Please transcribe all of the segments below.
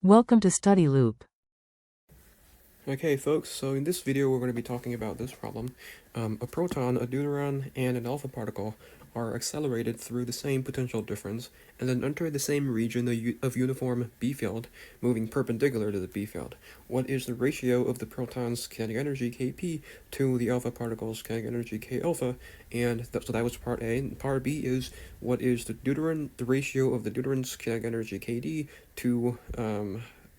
Welcome to Study Loop. Okay, folks, so in this video we're going to be talking about this problem. A proton, a deuteron, and an alpha particle are accelerated through the same potential difference and then enter the same region of uniform B field, moving perpendicular to the B field. What is the ratio of the proton's kinetic energy Kp to the alpha particle's kinetic energy K alpha? And so that was part A. And part B is what is the ratio of the deuteron's kinetic energy Kd to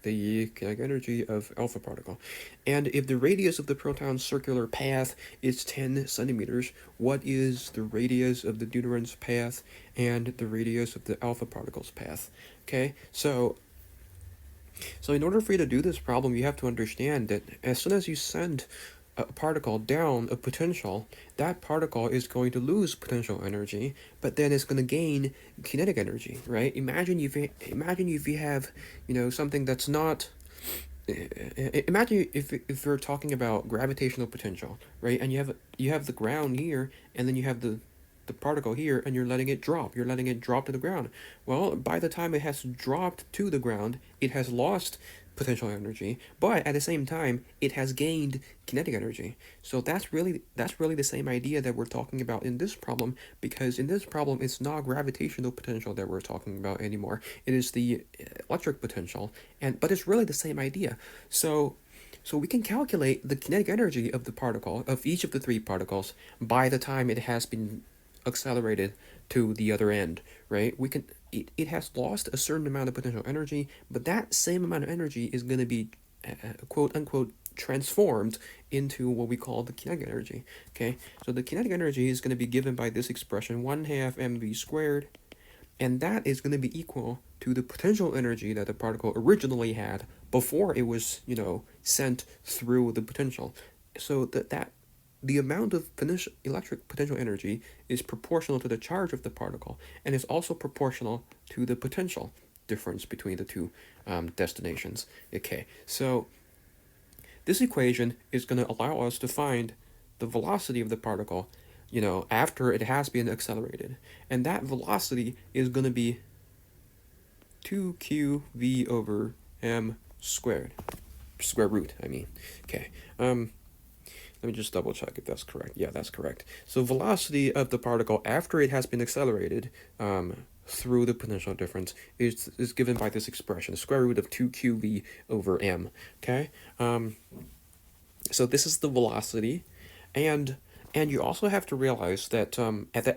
the kinetic energy of alpha particle. And if the radius of the proton's circular path is 10 centimeters, what is the radius of the deuteron's path and the radius of the alpha particle's path? Okay, so in order for you to do this problem, you have to understand that as soon as you send a particle down a potential, that particle is going to lose potential energy, but then it's going to gain kinetic energy, right? Imagine if you have, something that's not. Imagine if we're talking about gravitational potential, right? And you have the ground here, and then you have the particle here, and you're letting it drop. You're letting it drop to the ground. Well, by the time it has dropped to the ground, it has lost potential energy, but at the same time, it has gained kinetic energy. So that's really the same idea that we're talking about in this problem, because in this problem, it's not gravitational potential that we're talking about anymore. It is the electric potential, but it's really the same idea. So we can calculate the kinetic energy of the particle, of each of the three particles, by the time it has been accelerated to the other end, right? It has lost a certain amount of potential energy, but that same amount of energy is going to be quote unquote transformed into what we call the kinetic energy. Okay, so the kinetic energy is going to be given by this expression 1/2 mv squared, and that is going to be equal to the potential energy that the particle originally had before it was, sent through the potential. So that the amount of electric potential energy is proportional to the charge of the particle, and is also proportional to the potential difference between the two destinations. Okay, so this equation is going to allow us to find the velocity of the particle, after it has been accelerated. And that velocity is going to be 2qv over m squared. Square root, I mean. Okay. Let me just double check if that's correct. Yeah, that's correct. So velocity of the particle after it has been accelerated through the potential difference is given by this expression, square root of 2qv over m. Okay? So this is the velocity, and you also have to realize that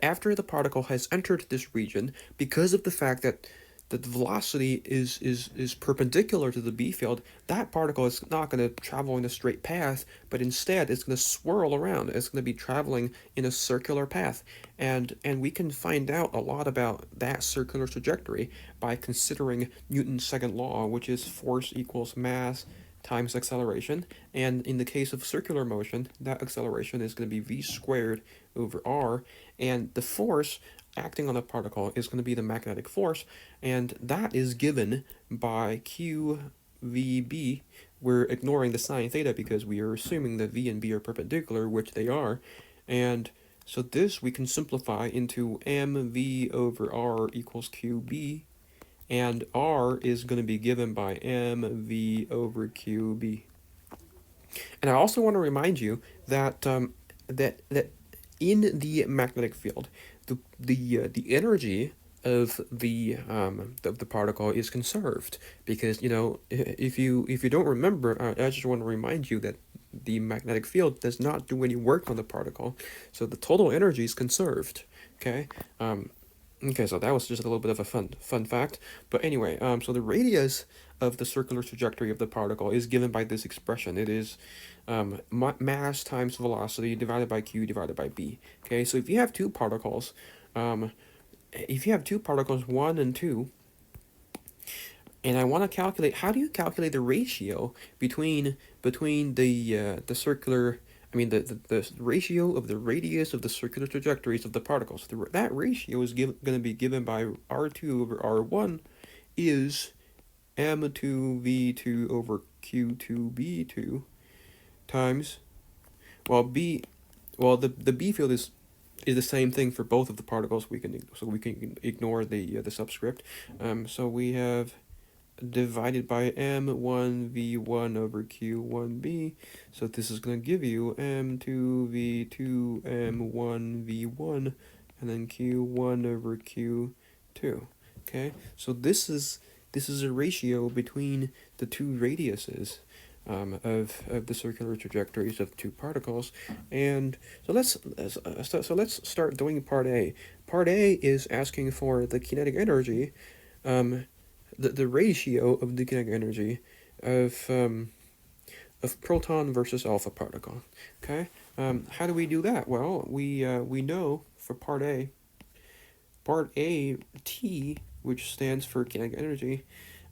after the particle has entered this region, because of the fact that the velocity is perpendicular to the B field, that particle is not going to travel in a straight path, but instead it's going to swirl around. It's going to be traveling in a circular path, and we can find out a lot about that circular trajectory by considering Newton's second law, which is force equals mass times acceleration. And in the case of circular motion, that acceleration is going to be v squared over r, and the force acting on the particle is going to be the magnetic force, and that is given by qvb. We're ignoring the sine theta because we are assuming that v and b are perpendicular, which they are, and so this we can simplify into mv over r equals qb, and r is going to be given by mv over qb. And I also want to remind you that that in the magnetic field, the energy of the particle is conserved, because if you don't remember, I just want to remind you that the magnetic field does not do any work on the particle, so the total energy is conserved. Okay. Okay, so that was just a little bit of a fun fact. But anyway, so the radius of the circular trajectory of the particle is given by this expression. It is mass times velocity divided by q divided by b. Okay, so if you have two particles, one and two, and I want to calculate, how do you calculate the ratio between the circular, I mean the ratio of the radius of the circular trajectories of the particles? That ratio is going to be given by r2 over r1 is m2 v2 over q2 b2 times, the b field is the same thing for both of the particles. We can ignore the subscript. So we have divided by m1v1 over q1b. So this is going to give you m2v2 m1v1 and then q1 over q2. Okay, so this is a ratio between the two radiuses of the circular trajectories of two particles. And so let's start doing part A. Part A is asking for the kinetic energy, the ratio of the kinetic energy of proton versus alpha particle. Okay, how do we do that? Well, we know for part A, T, which stands for kinetic energy.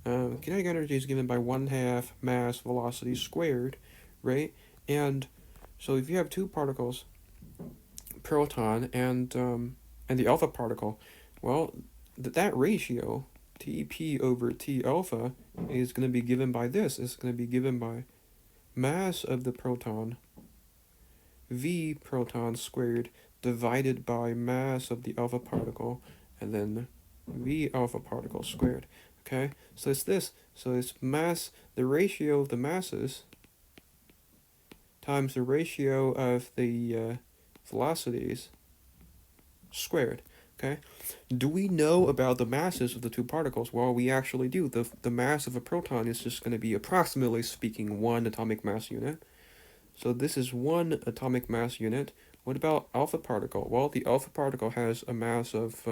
Kinetic energy is given by 1/2 mass velocity squared, right? And so if you have two particles, proton and the alpha particle, well, that ratio, Tp over T alpha, is going to be given by this. It's going to be given by mass of the proton, V proton squared, divided by mass of the alpha particle, and then V alpha particle squared. Okay, so it's this. So it's mass, the ratio of the masses times the ratio of the velocities squared. Okay, do we know about the masses of the two particles? Well, we actually do. The mass of a proton is just going to be, approximately speaking, 1 atomic mass unit. So this is 1 atomic mass unit. What about alpha particle? Well, the alpha particle has a mass of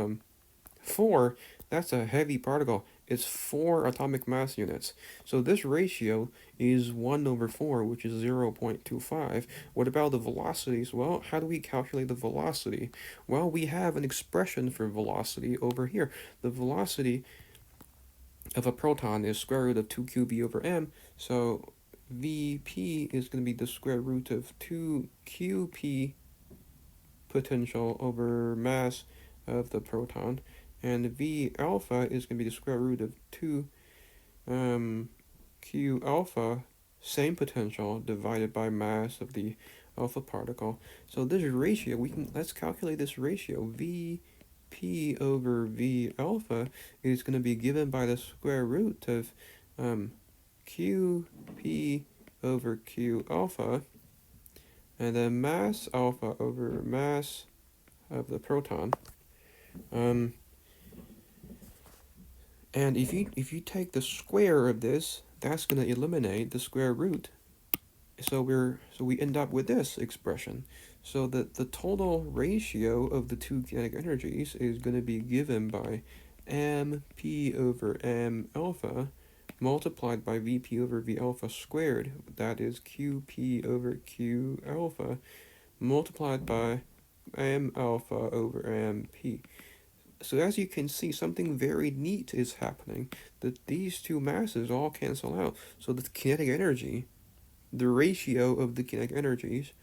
4. That's a heavy particle. It's 4 atomic mass units. So this ratio is 1 over 4, which is 0.25. What about the velocities? Well, how do we calculate the velocity? Well, we have an expression for velocity over here. The velocity of a proton is square root of 2qb over m. So Vp is going to be the square root of 2qp potential over mass of the proton, and V alpha is going to be the square root of 2 q alpha, same potential, divided by mass of the alpha particle. So this ratio, let's calculate this ratio. Vp over V alpha is going to be given by the square root of qp over q alpha, and then mass alpha over mass of the proton. And if you take the square of this, that's going to eliminate the square root. So we end up with this expression. So that the total ratio of the two kinetic energies is going to be given by mp over m alpha multiplied by vp over v alpha squared. That is qp over q alpha multiplied by m alpha over mp. So as you can see, something very neat is happening, that these two masses all cancel out. So the kinetic energy, the ratio of the kinetic energies,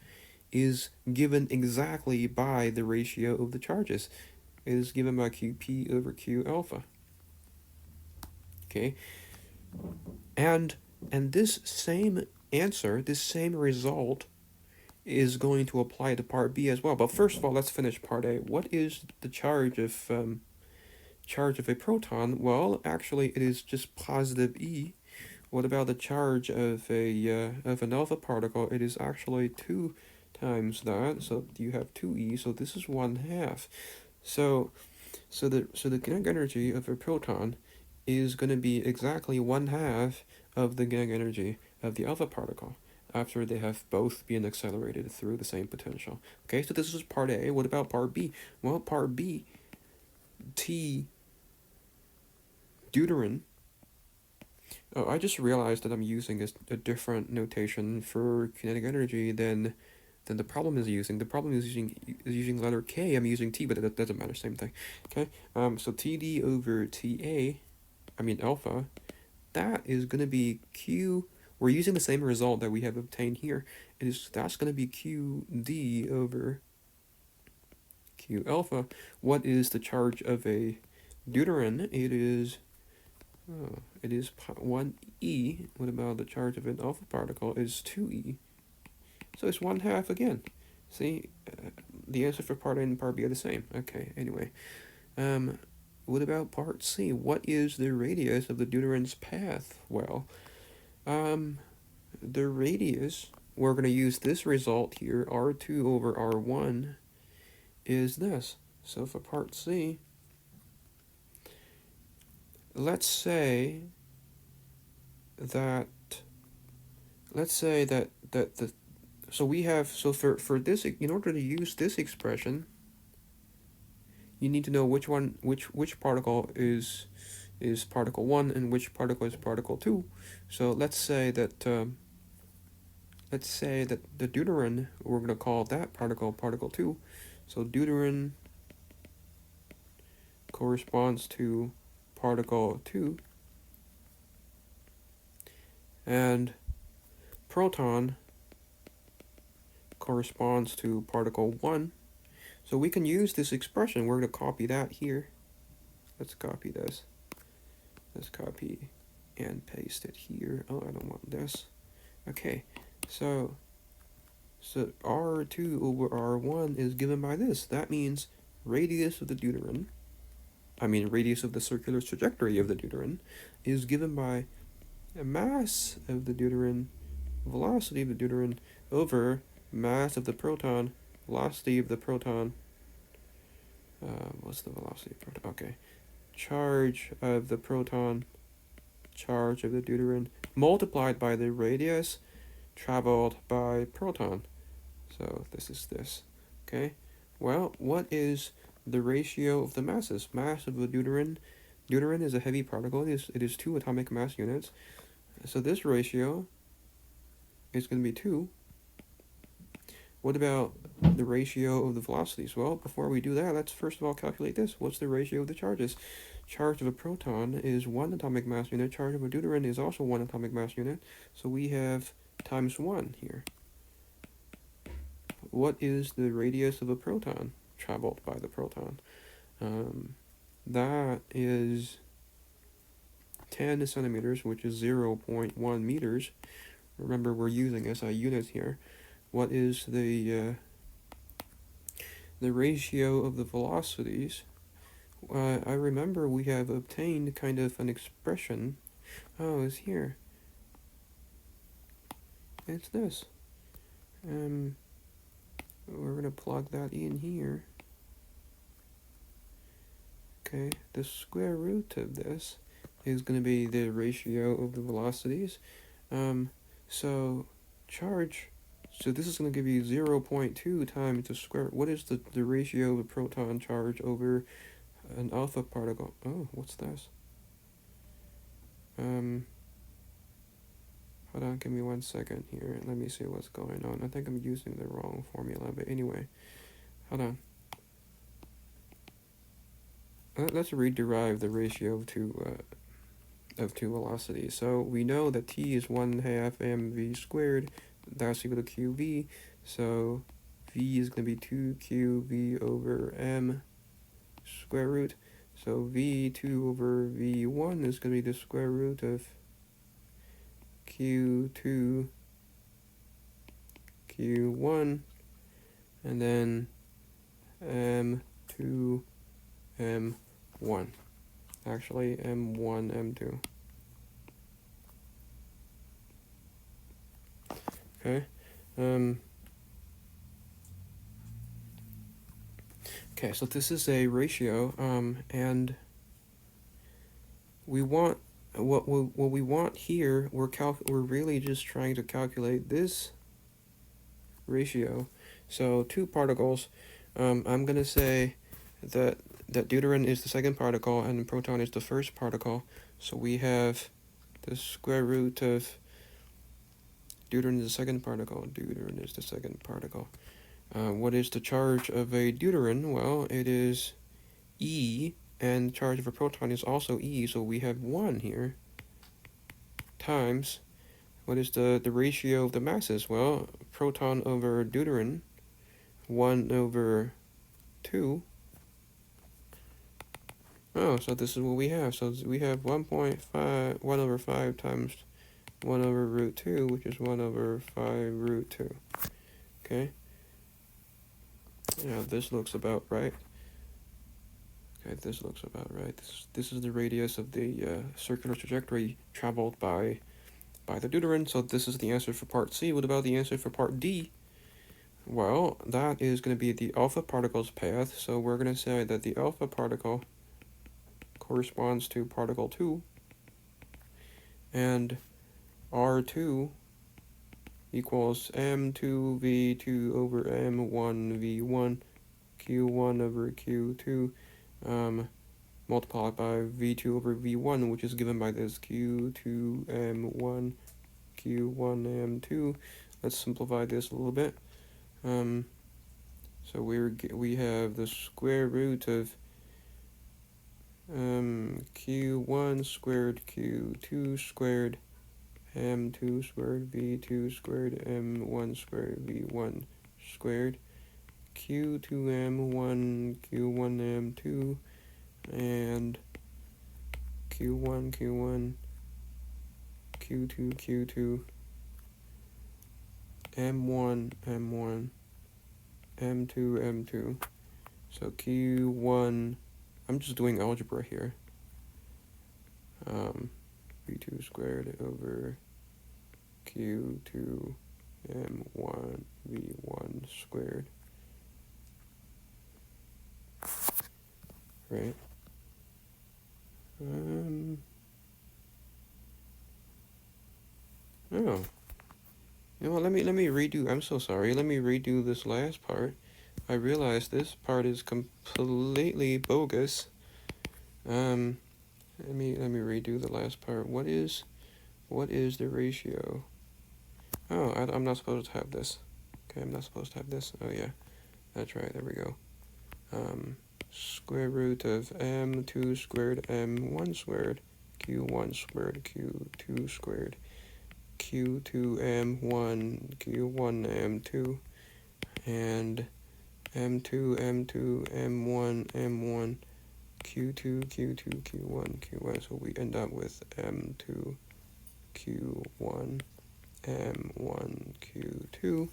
is given exactly by the ratio of the charges. It is given by qp over q alpha. Okay, and this same answer, this same result, is going to apply to part B as well. But first of all, let's finish part A. What is the charge of a proton? Well, actually, it is just positive E. What about the charge of an alpha particle? It is actually 2 times that. So you have 2E. So this is 1/2. So the kinetic energy of a proton is going to be exactly 1/2 of the kinetic energy of the alpha particle, after they have both been accelerated through the same potential. Okay, so this is part A. What about part B? Well, part B, T deuteron. Oh, I just realized that I'm using a different notation for kinetic energy than the problem is using. The problem is using letter K. I'm using T, but it doesn't matter. Same thing. Okay. So TD over TA, I mean alpha, that is going to be Q. We're using the same result that we have obtained here. That's going to be QD over Q alpha. What is the charge of a deuteron? It is 1e. What about the charge of an alpha particle? Is 2e. So it's 1/2 again. See, the answer for part A and part B are the same. Okay. Anyway, what about part C? What is the radius of the deuteron's path? Well, the radius, we're going to use this result here, R2 over R1, is this. So for part C, let's say that the so we have, so for this, in order to use this expression, you need to know which particle is particle 1 and which particle is particle 2. So let's say that the deuteron, we're going to call that particle 2. So deuteron corresponds to particle 2, and proton corresponds to particle 1. So we can use this expression. We're going to copy that here. Let's copy this. Let's copy and paste it here. Oh, I don't want this. Okay, so R2 over R1 is given by this. That means radius of the deuteron, radius of the circular trajectory of the deuteron, is given by a mass of the deuteron, velocity of the deuteron, over mass of the proton, velocity of the proton, what's the velocity of the proton? Okay, charge of the proton, charge of the deuteron, multiplied by the radius traveled by proton. So this is this. Okay, well, what is the ratio of the masses? Mass of the deuteron is a heavy particle. It is 2 atomic mass units. So this ratio is going to be 2. What about the ratio of the velocities? Well, before we do that, let's first of all calculate this. What's the ratio of the charges? Charge of a proton is 1 atomic mass unit. Charge of a deuteron is also 1 atomic mass unit. So we have times 1 here. What is the radius of a proton traveled by the proton? That is 10 centimeters, which is 0.1 meters. Remember, we're using SI units here. What is the ratio of the velocities? I remember we have obtained kind of an expression. Oh, it's here. It's this. We're gonna plug that in here. Okay, the square root of this is going to be the ratio of the velocities. So charge, so this is going to give you 0.2 times the square. What is the ratio of a proton charge over an alpha particle? Oh, what's this? Hold on, give me 1 second here. Let me see what's going on. I think I'm using the wrong formula, but anyway, hold on. Let's rederive the ratio of two velocities. So we know that t is 1/2 mv squared. That's equal to qv. So v is going to be 2qv over m square root. So v2 over v1 is going to be the square root of q2 q1, and then m2 m1. Actually, m1 m2. Okay. Okay, so this is a ratio, and we want what we want here. We're really just trying to calculate this ratio. So two particles. I'm gonna say that deuteron is the second particle and the proton is the first particle. So we have the square root of deuteron is the second particle. Deuteron is the second particle. What is the charge of a deuteron? Well, it is E, and the charge of a proton is also E, so we have 1 here, times, what is the ratio of the masses? Well, proton over deuteron, 1 over 2. Oh, so this is what we have. So we have 1.5, 1 over 5 times 1 over root 2, which is 1 over 5 root 2. Okay? Yeah, this looks about right. Okay, this looks about right. This is the radius of the circular trajectory traveled by the deuteron. So this is the answer for part C. What about the answer for part D? Well, that is going to be the alpha particle's path. So we're going to say that the alpha particle corresponds to particle 2, and R2 equals M2V2 over M1V1 Q1 over Q2 multiplied by V2 over V1, which is given by this Q2M1 Q1M2. Let's simplify this a little bit. So we have the square root of Q1 squared Q2 squared M2 squared V2 squared M1 squared V1 squared Q2M1 Q1M2 and Q1 Q2 M1 M2. So Q1, I'm just doing algebra here. V2 squared over Q2 M1 V1 squared. Right? Oh. You know what, let me redo, I'm so sorry, let me redo this last part. I realized this part is completely bogus. Let me redo the last part. What is the ratio? Oh, I'm not supposed to have this. Okay, I'm not supposed to have this. Oh yeah, that's right, there we go. Square root of M2 squared M1 squared Q1 squared Q2 squared Q2M1 Q1M2 and M2 M1 Q2 Q1. So we end up with M2 Q1 M1 Q2.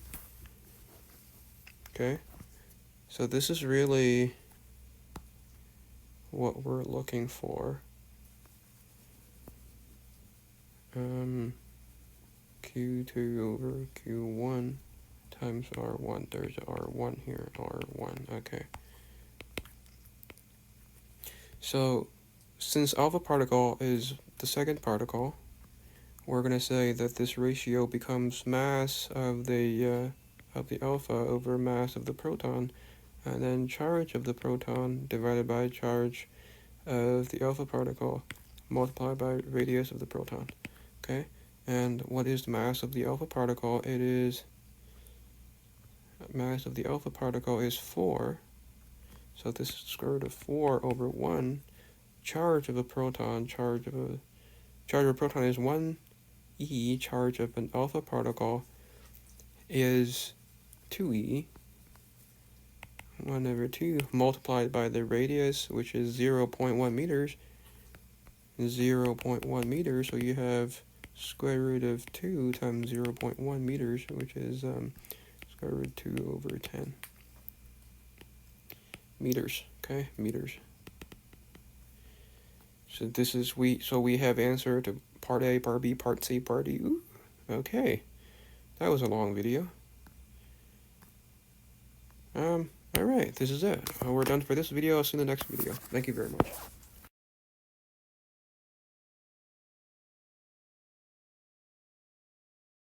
Okay, so this is really what we're looking for. Q2 over Q1 times R1. There's R1 here, R1. Okay. So, since alpha particle is the second particle, we're going to say that this ratio becomes mass of the alpha over mass of the proton, and then charge of the proton divided by charge of the alpha particle multiplied by radius of the proton. Okay, and what is the mass of the alpha particle? It is mass of the alpha particle is 4. So this is square root of 4 over 1. Charge of a proton, charge of a proton is 1e. Charge of an alpha particle is 2e. 1 over 2 multiplied by the radius, which is 0.1 meters. 0.1 meters, so you have square root of 2 times 0.1 meters, which is square root 2 over 10 meters. Okay, meters. So this is we have answer to part A, part B, part C, part D. Ooh, okay, that was a long video. All right, this is it. We're done for this video. I'll see you in the next video. Thank you very much.